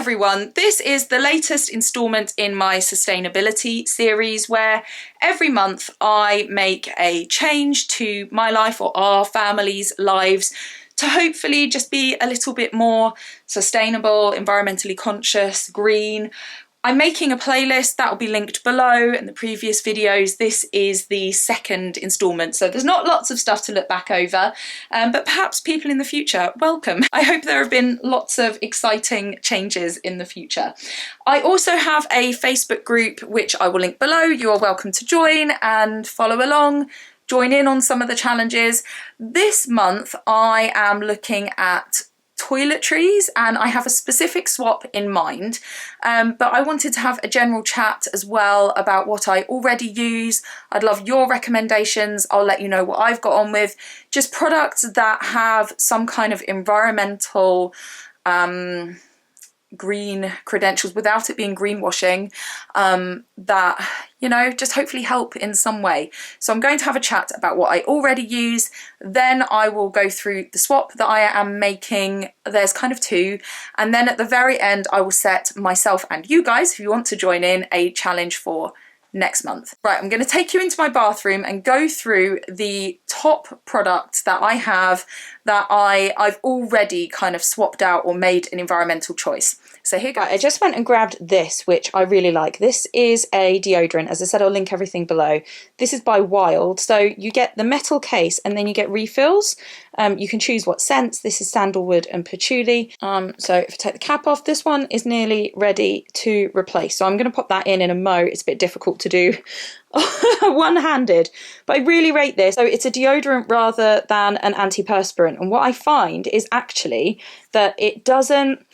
everyone, this is the latest instalment in my sustainability series where every month I make a change to my life or our family's lives to hopefully just be a little bit more sustainable, environmentally conscious, green. I'm making a playlist that will be linked below in the previous videos. This is the second instalment, so there's not lots of stuff to look back over, but perhaps people in the future, welcome. I hope there have been lots of exciting changes in the future. I also have a Facebook group, which I will link below. You are welcome to join and follow along, join in on some of the challenges. This month, I am looking at toiletries and I have a specific swap in mind, but I wanted to have a general chat as well about what I already use. I'd love your recommendations. I'll let you know what I've got on with. Just products that have some kind of environmental green credentials without it being greenwashing, that, you know, just hopefully help in some way. So I'm going to have a chat about what I already use, then I will go through the swap that I am making. There's kind of two, and then at the very end I will set myself and you guys, if you want to join in, a challenge for next month. Right, I'm going to take you into my bathroom and go through the top products that I have that I've already kind of swapped out or made an environmental choice. So here goes. I just went and grabbed this, which I really like. This is a deodorant. As I said, I'll link everything below. This is by Wild. So you get the metal case and then you get refills. You can choose what scents. This is sandalwood and patchouli. So if I take the cap off, this one is nearly ready to replace. So I'm going to pop that in a mo. It's a bit difficult to do one-handed, but I really rate this. So it's a deodorant rather than an antiperspirant. And what I find is actually that it doesn't,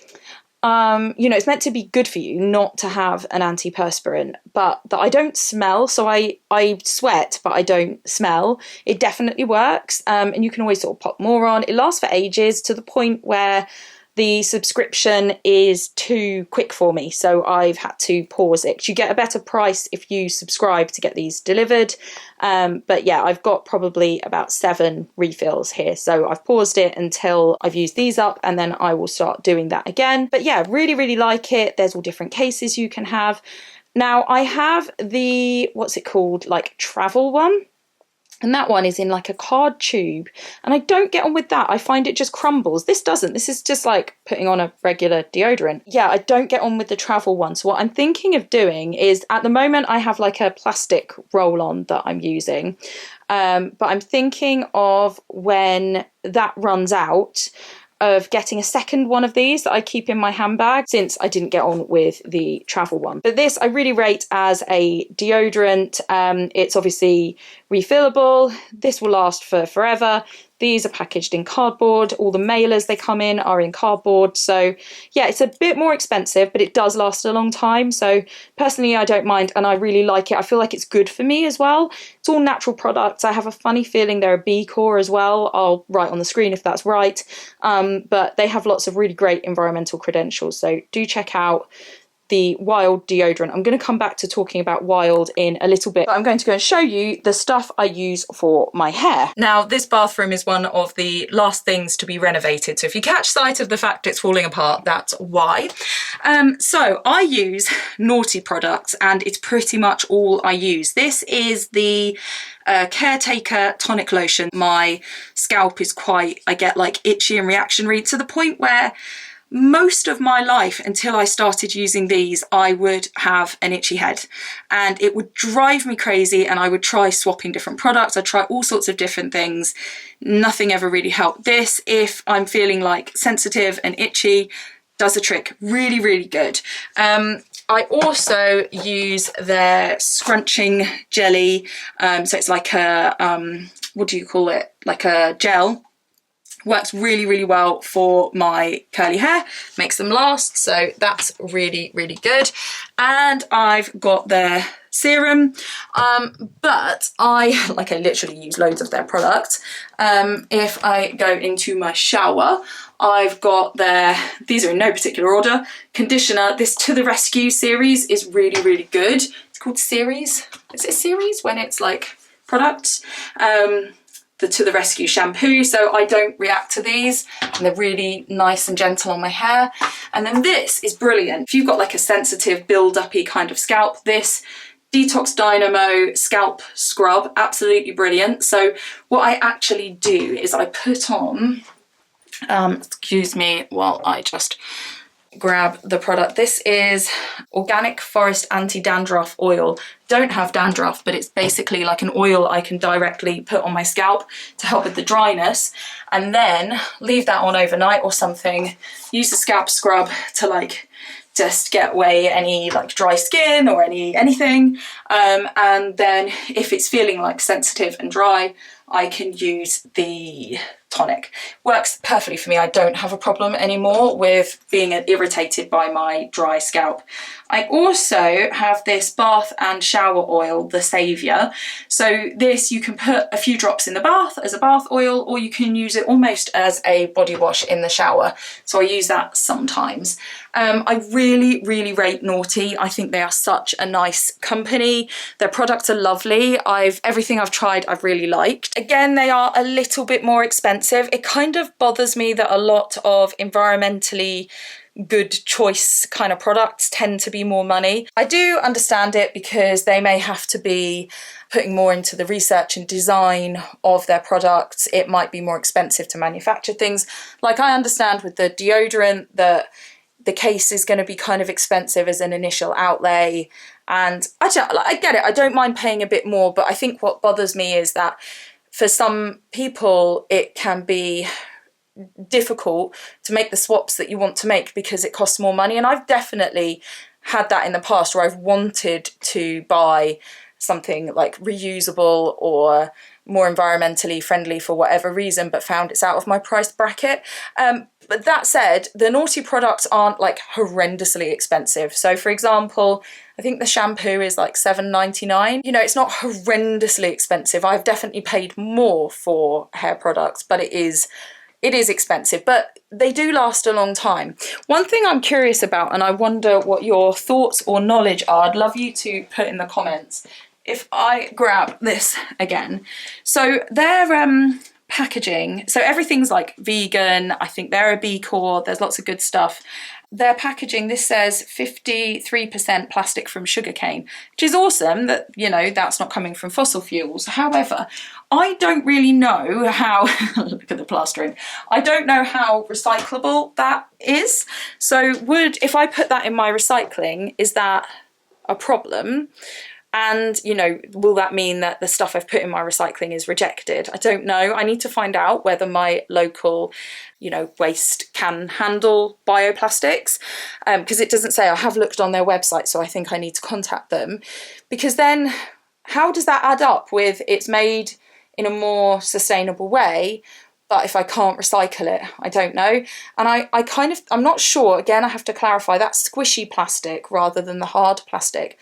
you know, it's meant to be good for you not to have an antiperspirant, but that I don't smell. So I sweat, but I don't smell. It definitely works. And you can always sort of pop more on. It lasts for ages, to the point where the subscription is too quick for me, so I've had to pause it. You get a better price if you subscribe to get these delivered. But yeah, I've got probably about 7 refills here, so I've paused it until I've used these up, and then I will start doing that again. But yeah, really, really like it. There's all different cases you can have. Now I have the, what's it called, like travel one. And that one is in like a card tube, and I don't get on with that. I find it just crumbles. This doesn't. This is just like putting on a regular deodorant. Yeah, I don't get on with the travel one. So what I'm thinking of doing is, at the moment I have like a plastic roll-on that I'm using, but I'm thinking of, when that runs out, of getting a second one of these that I keep in my handbag, since I didn't get on with the travel one. But this I really rate as a deodorant. It's obviously refillable. This will last for forever. These are packaged in cardboard. All the mailers they come in are in cardboard. So yeah, it's a bit more expensive, but it does last a long time. So personally, I don't mind, and I really like it. I feel like it's good for me as well. It's all natural products. I have a funny feeling they're a B Corp as well. I'll write on the screen if that's right. But they have lots of really great environmental credentials. So do check out the Wild deodorant. I'm going to come back to talking about Wild in a little bit, but I'm going to go and show you the stuff I use for my hair. Now, this bathroom is one of the last things to be renovated, so if you catch sight of the fact it's falling apart, that's why. So I use naughty products, and it's pretty much all I use. This is the Caretaker tonic lotion. My scalp is quite, I get like itchy and reactionary, to the point where most of my life, until I started using these, I would have an itchy head, and it would drive me crazy, and I would try swapping different products. I'd try all sorts of different things. Nothing ever really helped. This, if I'm feeling like sensitive and itchy, does the trick. Really, really good. I also use their scrunching jelly. So it's like a, what do you call it? Like a gel. Works really, really well for my curly hair, makes them last, so that's really, really good. And I've got their serum, but I literally use loads of their products. If I go into my shower, I've got their, these are in no particular order, conditioner. This To The Rescue series is really, really good. It's called series. Is it a series when it's like products? the To The Rescue shampoo, so I don't react to these, and they're really nice and gentle on my hair. And then this is brilliant. If you've got like a sensitive build-uppy kind of scalp, this Detox Dynamo scalp scrub, absolutely brilliant. So what I actually do is I put on, excuse me while I just grab the product. This is Organic Forest Anti-Dandruff Oil. Don't have dandruff, but it's basically like an oil I can directly put on my scalp to help with the dryness, and then leave that on overnight or something. Use the scalp scrub to like just get away any like dry skin or anything, and then if it's feeling like sensitive and dry, I can use the tonic. Works perfectly for me. I don't have a problem anymore with being irritated by my dry scalp. I also have this bath and shower oil, the Saviour. So this, you can put a few drops in the bath as a bath oil, or you can use it almost as a body wash in the shower. So I use that sometimes. I really, really rate Naughty. I think they are such a nice company. Their products are lovely. Everything I've tried, I've really liked. Again, they are a little bit more expensive. It kind of bothers me that a lot of environmentally good choice kind of products tend to be more money. I do understand it because they may have to be putting more into the research and design of their products. It might be more expensive to manufacture things. Like, I understand with the deodorant that the case is going to be kind of expensive as an initial outlay, and I get it. I don't mind paying a bit more, but I think what bothers me is that for some people it can be difficult to make the swaps that you want to make because it costs more money. And I've definitely had that in the past where I've wanted to buy something like reusable or more environmentally friendly for whatever reason, but found it's out of my price bracket. But that said, the Naughty products aren't like horrendously expensive. So for example, I think the shampoo is like $7.99. You know, it's not horrendously expensive. I've definitely paid more for hair products, but it is expensive, but they do last a long time. One thing I'm curious about, and I wonder what your thoughts or knowledge are, I'd love you to put in the comments. If I grab this again, so their packaging, so everything's like vegan. I think they're a B Corp. There's lots of good stuff. Their packaging, this says 53% plastic from sugarcane, which is awesome that, you know, that's not coming from fossil fuels. However, I don't really know how, look at the plastering, I don't know how recyclable that is. So if I put that in my recycling, is that a problem? And, you know, will that mean that the stuff I've put in my recycling is rejected? I don't know. I need to find out whether my local, you know, waste can handle bioplastics, because it doesn't say. I have looked on their website, so I think I need to contact them, because then how does that add up with it's made in a more sustainable way, but if I can't recycle it? I don't know. And I'm not sure. Again, I have to clarify, that's squishy plastic rather than the hard plastic.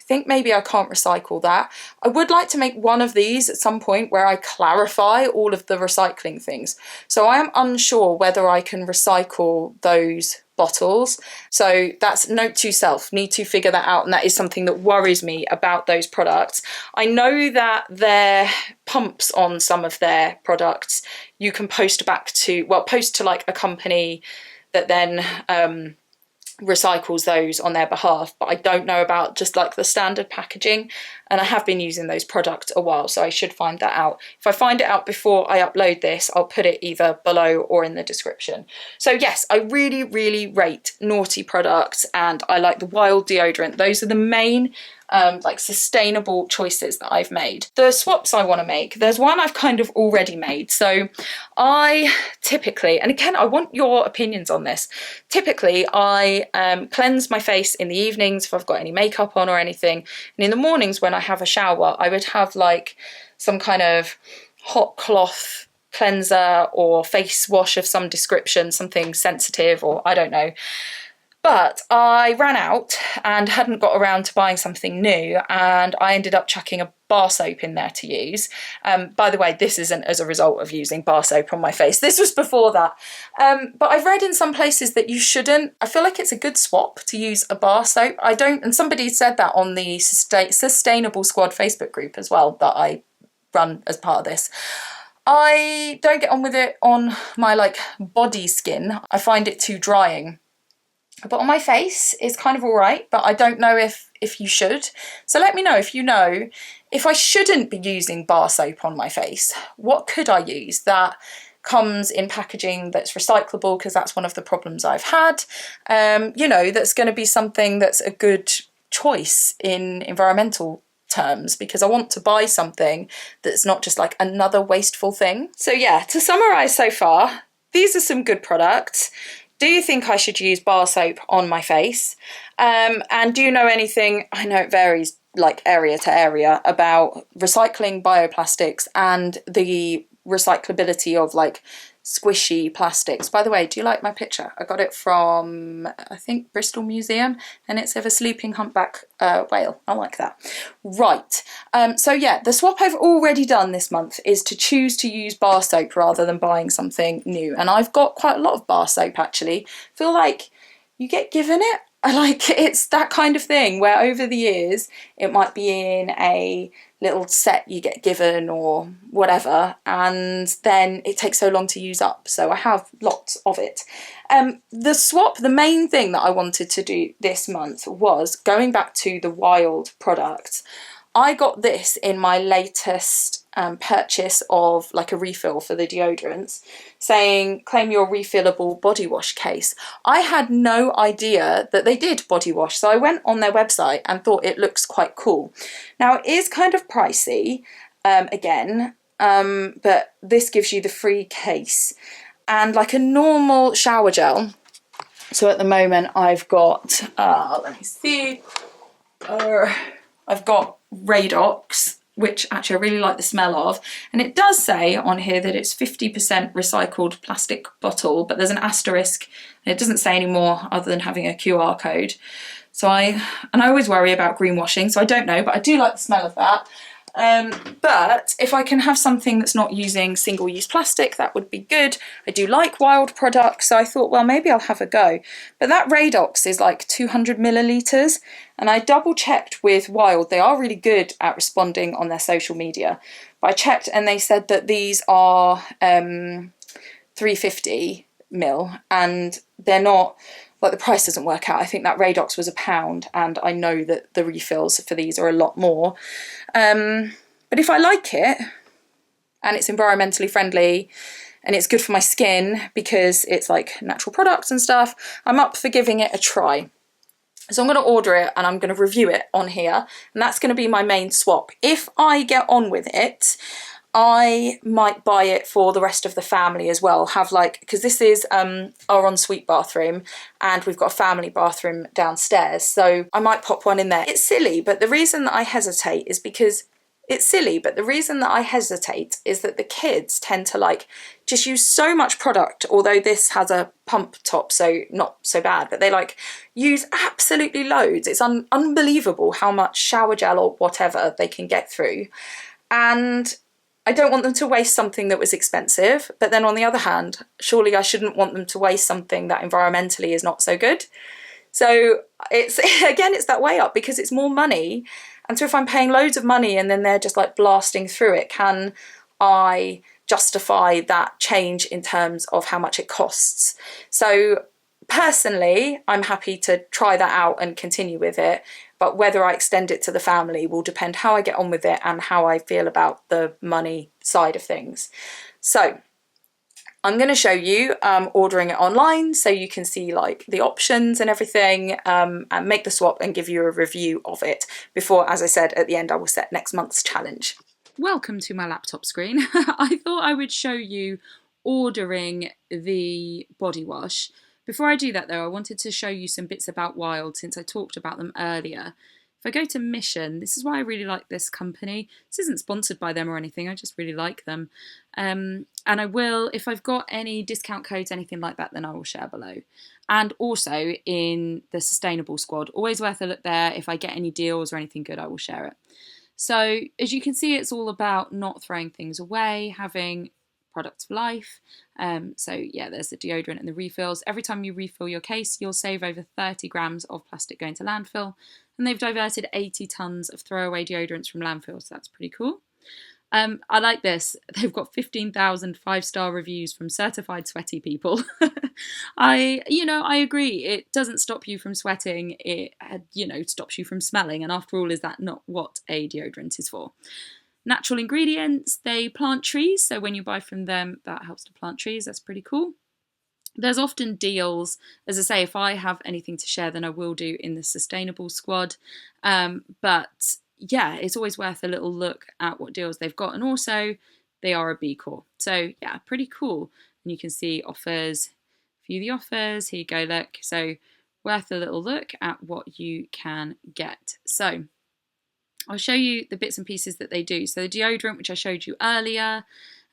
Think maybe I can't recycle that. I would like to make one of these at some point where I clarify all of the recycling things. So I am unsure whether I can recycle those bottles. So that's note to self, need to figure that out. And that is something that worries me about those products. I know that their pumps on some of their products, you can post to like a company that then recycles those on their behalf, but I don't know about just like the standard packaging, and I have been using those products a while, so I should find that out. If I find it out before I upload this, I'll put it either below or in the description. So yes, I really, really rate Naughty products, and I like the Wild deodorant. Those are the main like sustainable choices that I've made. The swaps I want to make, there's one I've kind of already made. So I typically, and again, I want your opinions on this, typically I cleanse my face in the evenings if I've got any makeup on or anything, and in the mornings when I have a shower, I would have like some kind of hot cloth cleanser or face wash of some description, something sensitive, or I don't know. But I ran out and hadn't got around to buying something new, and I ended up chucking a bar soap in there to use. By the way, this isn't as a result of using bar soap on my face. This was before that. But I've read in some places that you shouldn't. I feel like it's a good swap to use a bar soap. I don't, and somebody said that on the Sustainable Squad Facebook group as well that I run as part of this. I don't get on with it on my like body skin. I find it too drying. But on my face, it's kind of all right, but I don't know if you should. So let me know if you know, if I shouldn't be using bar soap on my face, what could I use that comes in packaging that's recyclable, because that's one of the problems I've had. You know, that's going to be something that's a good choice in environmental terms, because I want to buy something that's not just like another wasteful thing. So yeah, to summarise so far, these are some good products. Do you think I should use bar soap on my face? And do you know anything, I know it varies like area to area, about recycling bioplastics and the recyclability of like squishy plastics? By the way, do you like my picture? I got it from, I think, Bristol Museum, and it's of a sleeping humpback whale. I like that. Right, so yeah, the swap I've already done this month is to choose to use bar soap rather than buying something new. And I've got quite a lot of bar soap actually. I feel like you get given it. Like, it's that kind of thing where over the years it might be in a little set you get given or whatever, and then it takes so long to use up, so I have lots of it. The swap, the main thing that I wanted to do this month was going back to the Wild products. I got this in my latest purchase of like a refill for the deodorants, saying claim your refillable body wash case. I had no idea that they did body wash, so I went on their website and thought it looks quite cool. Now it is kind of pricey again, but this gives you the free case and like a normal shower gel. So at the moment I've got, let me see, I've got Radox, which actually I really like the smell of, and it does say on here that it's 50% recycled plastic bottle, but there's an asterisk and it doesn't say any more other than having a QR code. So I always worry about greenwashing, so I don't know, but I do like the smell of that. But if I can have something that's not using single-use plastic, that would be good. I do like Wild products, so I thought, well, maybe I'll have a go. But that Radox is like 200 millilitres, and I double-checked with Wild. They are really good at responding on their social media. But I checked and they said that these are 350 mil, and they're not, like, the price doesn't work out. I think that Radox was £1, and I know that the refills for these are a lot more. But if I like it, and it's environmentally friendly, and it's good for my skin because it's like natural products and stuff, I'm up for giving it a try. So I'm going to order it and I'm going to review it on here, and that's going to be my main swap. If I get on with it, I might buy it for the rest of the family as well. Have like, because this is our ensuite bathroom and we've got a family bathroom downstairs, so I might pop one in there. It's silly, but the reason that I hesitate is because the kids tend to like just use so much product, although this has a pump top, so not so bad, but they like use absolutely loads. It's unbelievable how much shower gel or whatever they can get through. And I don't want them to waste something that was expensive, but then on the other hand, surely I shouldn't want them to waste something that environmentally is not so good. So it's, again, it's that way up, because it's more money. And so if I'm paying loads of money and then they're just like blasting through it, can I justify that change in terms of how much it costs? So personally, I'm happy to try that out and continue with it. But whether I extend it to the family will depend how I get on with it and how I feel about the money side of things. So I'm going to show you ordering it online so you can see like the options and everything, and make the swap and give you a review of it before, as I said, at the end I will set next month's challenge. Welcome to my laptop screen. I thought I would show you ordering the body wash. Before I do that though, I wanted to show you some bits about Wild since I talked about them earlier. If I go to Mission, this is why I really like this company. This isn't sponsored by them or anything, I just really like them. And I will, if I've got any discount codes, anything like that, then I will share below. And also in the Sustainable Squad, always worth a look there. If I get any deals or anything good, I will share it. So as you can see, it's all about not throwing things away, having products for life. So yeah, there's the deodorant and the refills. Every time you refill your case, you'll save over 30 grams of plastic going to landfill, and they've diverted 80 tons of throwaway deodorants from landfill, so that's pretty cool. I like this. They've got 15,000 5-star reviews from certified sweaty people. I agree. It doesn't stop you from sweating. It, stops you from smelling. And after all, is that not what a deodorant is for? Natural ingredients. They plant trees. So when you buy from them, that helps to plant trees. That's pretty cool. There's often deals. As I say, if I have anything to share, then I will do in the sustainable squad. But yeah, it's always worth a little look at what deals they've got. And also, they are a B Corp. So yeah, pretty cool. And you can see offers, view the offers. Here you go, look. So worth a little look at what you can get. So I'll show you the bits and pieces that they do. So the deodorant, which I showed you earlier,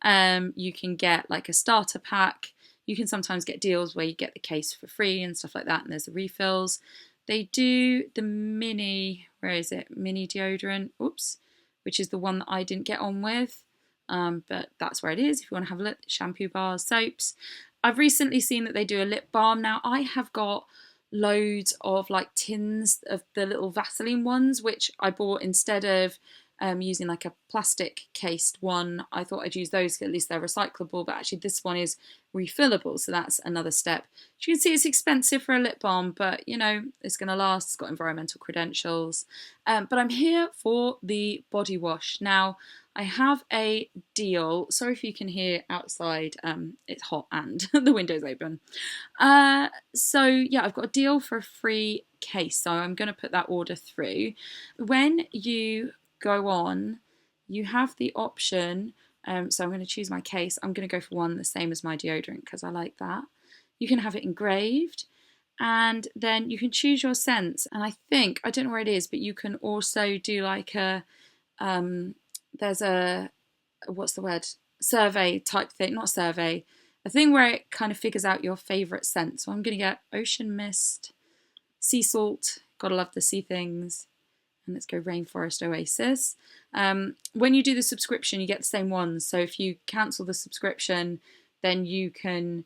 you can get like a starter pack. You can sometimes get deals where you get the case for free and stuff like that, and there's the refills. They do the mini, where is it? Mini deodorant, oops, which is the one that I didn't get on with, but that's where it is if you want to have a look. Shampoo bars, soaps. I've recently seen that they do a lip balm. Now, I have got loads of like tins of the little Vaseline ones, which I bought instead of using like a plastic cased one. I thought I'd use those, at least they're recyclable, but actually this one is refillable, so that's another step. As you can see, it's expensive for a lip balm, but it's going to last. It's got environmental credentials. But I'm here for the body wash. Now, I have a deal. Sorry if you can hear outside, it's hot and the window's open. So yeah, I've got a deal for a free case, so I'm going to put that order through. When you go on, you have the option, so I'm going to choose my case. I'm going to go for one the same as my deodorant because I like that. You can have it engraved, and then you can choose your scents. And I don't know where it is, but you can also do like a there's a, what's the word, survey type thing, not survey, a thing where it kind of figures out your favourite scent. So I'm going to get ocean mist, sea salt, gotta love the sea things, and let's go rainforest oasis. When you do the subscription, you get the same ones. So if you cancel the subscription, then you can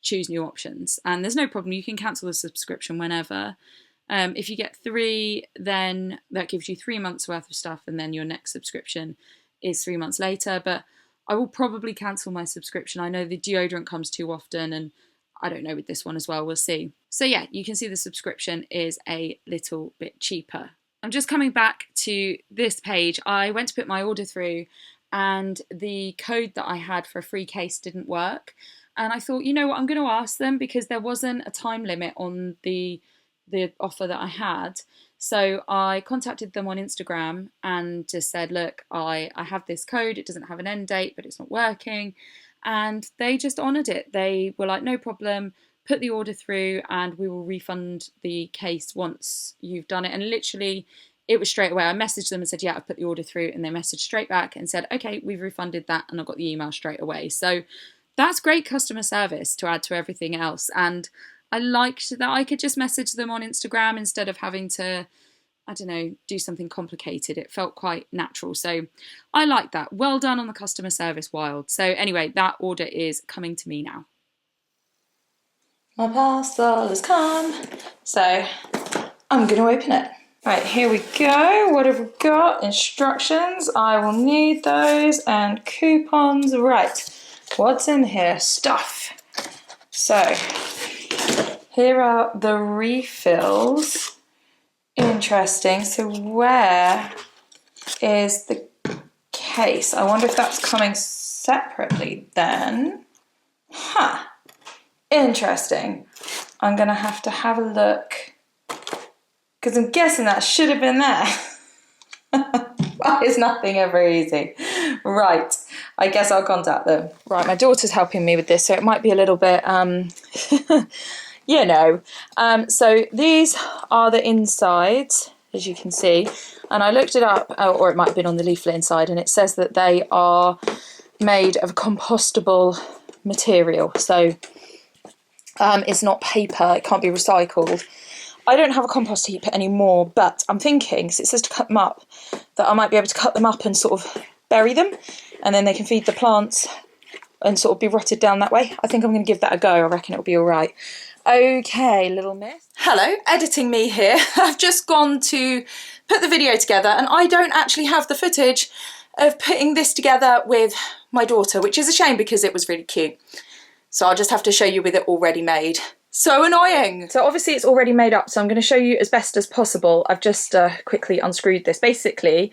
choose new options. And there's no problem, you can cancel the subscription whenever. If you get 3, then that gives you 3 months worth of stuff, and then your next subscription is 3 months later. But I will probably cancel my subscription. I know the deodorant comes too often, and I don't know with this one as well, we'll see. So yeah, you can see the subscription is a little bit cheaper. I'm just coming back to this page. I went to put my order through and the code that I had for a free case didn't work. And I thought, you know what, I'm going to ask them because there wasn't a time limit on the offer that I had. So I contacted them on Instagram and just said, look, I have this code. It doesn't have an end date, but it's not working. And they just honoured it. They were like, no problem, put the order through and we will refund the case once you've done it. And literally, it was straight away. I messaged them and said, yeah, I've put the order through. And they messaged straight back and said, okay, we've refunded that. And I got the email straight away. So that's great customer service to add to everything else. And I liked that I could just message them on Instagram instead of having to, I don't know, do something complicated. It felt quite natural. So I like that. Well done on the customer service, Wild. So anyway, that order is coming to me now. My parcel has come, so I'm going to open it. Right, here we go. What have we got? Instructions. I will need those, and coupons. Right, what's in here? Stuff. So here are the refills. Interesting. So where is the case? I wonder if that's coming separately then. Huh. Interesting. I'm going to have a look because I'm guessing that should have been there. Why is nothing ever easy? Right. I guess I'll contact them. Right, my daughter's helping me with this, so it might be a little bit, So these are the insides, as you can see. And I looked it up, or it might have been on the leaflet inside, and it says that they are made of compostable material. So it's not paper, it can't be recycled. I don't have a compost heap anymore, but I'm thinking, because it says to cut them up, that I might be able to cut them up and sort of bury them, and then they can feed the plants and sort of be rotted down that way. I think I'm going to give that a go. I reckon it'll be all right. Okay, little miss. Hello, editing me here. I've just gone to put the video together, and I don't actually have the footage of putting this together with my daughter, which is a shame because it was really cute. So I'll just have to show you with it already made. So annoying. So obviously it's already made up, so I'm going to show you as best as possible. I've just quickly unscrewed this. Basically,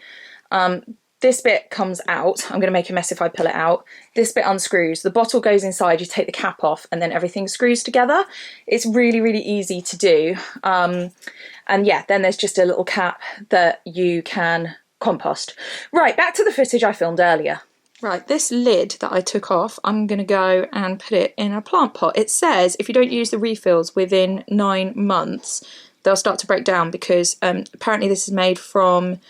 this bit comes out. I'm going to make a mess if I pull it out. This bit unscrews. The bottle goes inside, you take the cap off, and then everything screws together. It's really, really easy to do. And yeah, then there's just a little cap that you can compost. Right, back to the footage I filmed earlier. Right, this lid that I took off, I'm going to go and put it in a plant pot. It says if you don't use the refills within 9 months, they'll start to break down because apparently this is made from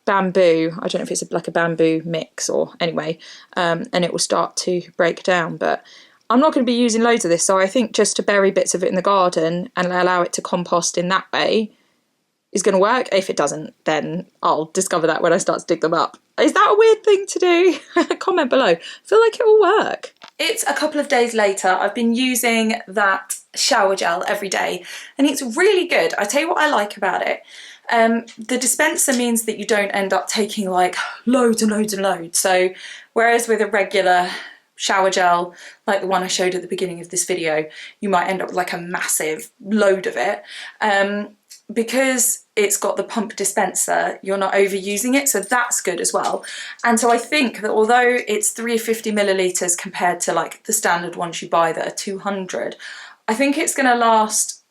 bamboo. I don't know if it's like a bamboo mix or anyway, and it will start to break down. But I'm not going to be using loads of this, so I think just to bury bits of it in the garden and allow it to compost in that way is going to work. If it doesn't, then I'll discover that when I start to dig them up. Is that a weird thing to do? Comment below. I feel like it will work. It's a couple of days later. I've been using that shower gel every day and it's really good. I tell you what I like about it. The dispenser means that you don't end up taking like loads and loads and loads. So whereas with a regular shower gel, like the one I showed at the beginning of this video, you might end up with like a massive load of it. Because it's got the pump dispenser, you're not overusing it, so that's good as well. And so I think that although it's 350 millilitres compared to like the standard ones you buy that are 200, I think it's going to last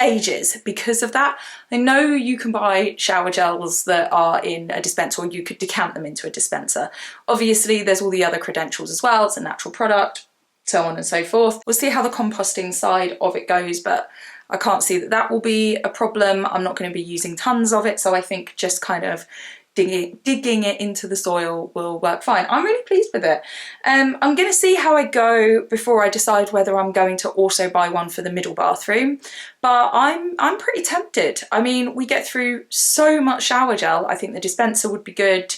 ages because of that. I know you can buy shower gels that are in a dispenser, or you could decant them into a dispenser. Obviously there's all the other credentials as well, it's a natural product, so on and so forth. We'll see how the composting side of it goes, but I can't see that that will be a problem. I'm not going to be using tons of it, so I think just kind of digging it into the soil will work fine. I'm really pleased with it. I'm going to see how I go before I decide whether I'm going to also buy one for the middle bathroom, but I'm pretty tempted. I mean, we get through so much shower gel. I think the dispenser would be good,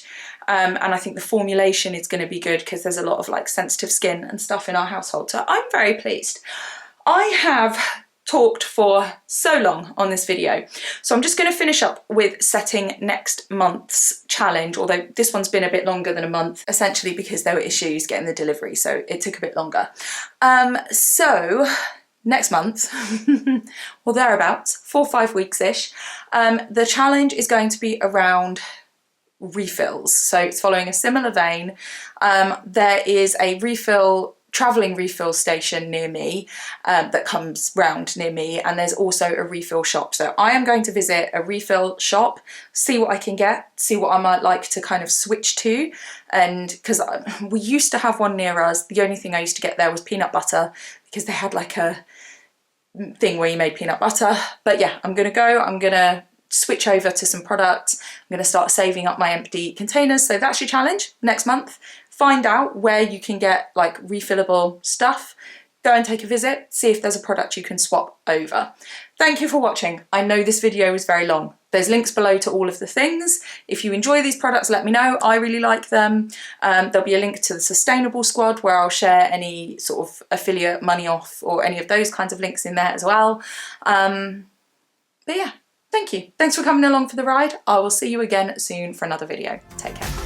and I think the formulation is going to be good because there's a lot of like sensitive skin and stuff in our household, so I'm very pleased. I have talked for so long on this video, so I'm just going to finish up with setting next month's challenge, although this one's been a bit longer than a month, essentially because there were issues getting the delivery, so it took a bit longer. So next month, or thereabouts, 4 or 5 weeks-ish, the challenge is going to be around refills, so it's following a similar vein. There is a travelling refill station near me that comes round near me, and there's also a refill shop, so I am going to visit a refill shop, see what I can get, see what I might like to kind of switch to. And because we used to have one near us, the only thing I used to get there was peanut butter because they had like a thing where you made peanut butter. But yeah, I'm gonna switch over to some products. I'm gonna start saving up my empty containers, so that's your challenge next month. Find out where you can get like refillable stuff, go and take a visit, see if there's a product you can swap over. Thank you for watching. I know this video is very long. There's links below to all of the things. If you enjoy these products, let me know. I really like them. There'll be a link to the Sustainable Squad where I'll share any sort of affiliate money off or any of those kinds of links in there as well. But yeah, thank you. Thanks for coming along for the ride. I will see you again soon for another video. Take care.